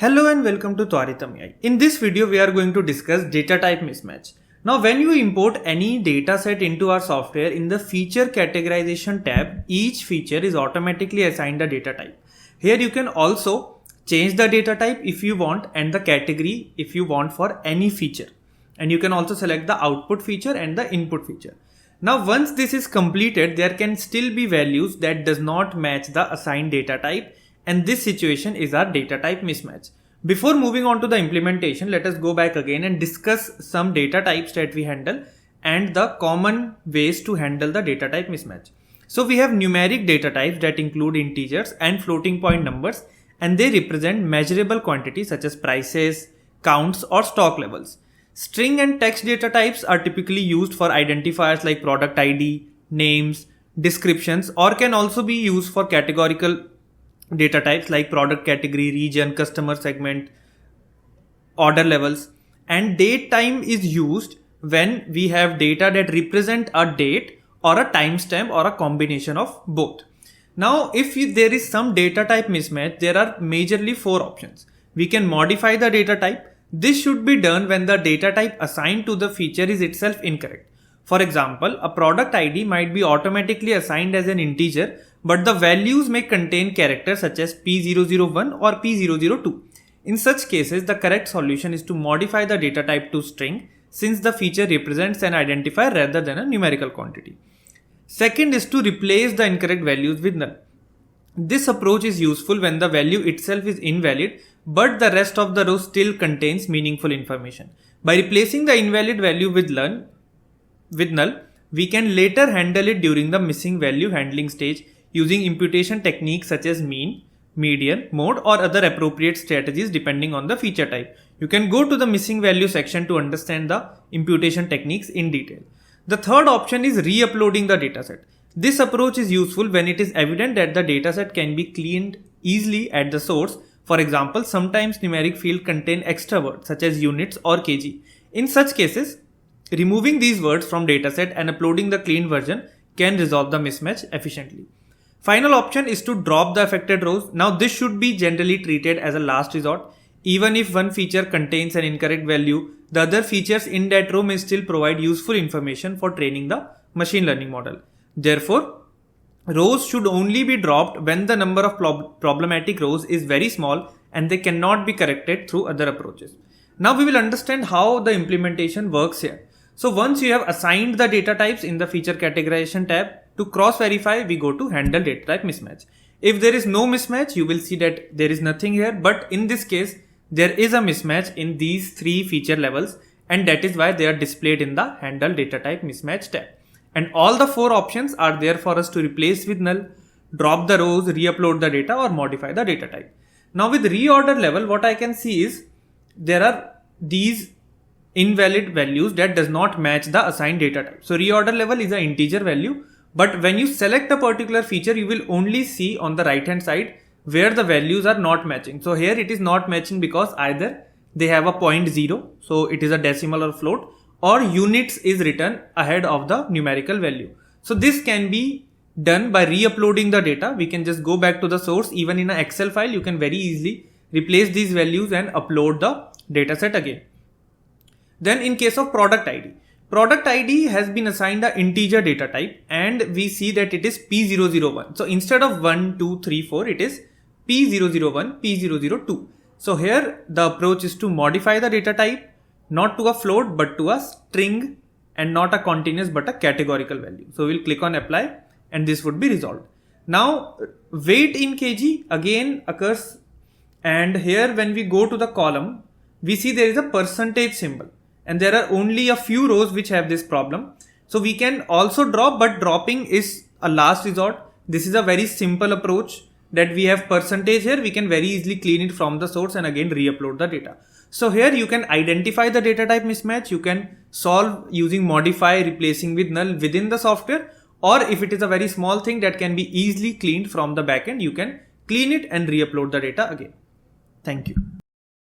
Hello and welcome to Tvaritam.AI. In this video, we are going to discuss data type mismatch. Now, when you import any dataset into our software, in the feature categorization tab, each feature is automatically assigned a data type. Here you can also change the data type if you want and the category if you want for any feature. And you can also select the output feature and the input feature. Now, once this is completed, there can still be values that does not match the assigned data type. And this situation is our data type mismatch. Before moving on to the implementation, let us go back again and discuss some data types that we handle and the common ways to handle the data type mismatch. So we have numeric data types that include integers and floating point numbers, and they represent measurable quantities such as prices, counts, or stock levels. String and text data types are typically used for identifiers like product ID, names, descriptions, or can also be used for categorical data types like product category, region, customer segment, order levels. And date time is used when we have data that represent a date or a timestamp or a combination of both. Now, if there is some data type mismatch, there are majorly four options. We can modify the data type. This should be done when the data type assigned to the feature is itself incorrect. For example, a product ID might be automatically assigned as an integer, but the values may contain characters such as P001 or P002. In such cases, the correct solution is to modify the data type to string, since the feature represents an identifier rather than a numerical quantity. Second is to replace the incorrect values with null. This approach is useful when the value itself is invalid, but the rest of the row still contains meaningful information. By replacing the invalid value with null, we can later handle it during the missing value handling stage using imputation techniques such as mean, median, mode, or other appropriate strategies depending on the feature type. You can go to the missing value section to understand the imputation techniques in detail. The third option is re-uploading the dataset. This approach is useful when it is evident that the dataset can be cleaned easily at the source. For example, sometimes numeric fields contain extra words such as units or kg. In such cases, removing these words from dataset and uploading the clean version can resolve the mismatch efficiently. Final option is to drop the affected rows. Now this should be generally treated as a last resort. Even if one feature contains an incorrect value, the other features in that row may still provide useful information for training the machine learning model. Therefore, rows should only be dropped when the number of problematic rows is very small and they cannot be corrected through other approaches. Now we will understand how the implementation works here. So once you have assigned the data types in the feature categorization tab, to cross verify, we go to handle data type mismatch. If there is no mismatch, you will see that there is nothing here. But in this case, there is a mismatch in these three feature levels, and that is why they are displayed in the handle data type mismatch tab. And all the four options are there for us to replace with null, drop the rows, re-upload the data, or modify the data type. Now with reorder level, what I can see is there are these invalid values that does not match the assigned data type. So reorder level is an integer value, but when you select a particular feature, you will only see on the right hand side where the values are not matching. So here it is not matching because either they have a 0.0, so it is a decimal or float, or units is written ahead of the numerical value. So this can be done by re-uploading the data. We can just go back to the source. Even in an Excel file, you can very easily replace these values and upload the dataset again. Then in case of product ID has been assigned the integer data type, and we see that it is P001. So instead of 1, 2, 3, 4, it is P001, P002. So here the approach is to modify the data type not to a float but to a string, and not a continuous but a categorical value. So we'll click on apply and this would be resolved. Now weight in kg again occurs, and here when we go to the column, we see there is a percentage symbol. And there are only a few rows which have this problem. So we can also drop, but dropping is a last resort. This is a very simple approach that we have percentage here. We can very easily clean it from the source and again re-upload the data. So here you can identify the data type mismatch. You can solve using modify, replacing with null within the software. Or if it is a very small thing that can be easily cleaned from the backend, you can clean it and re-upload the data again. Thank you.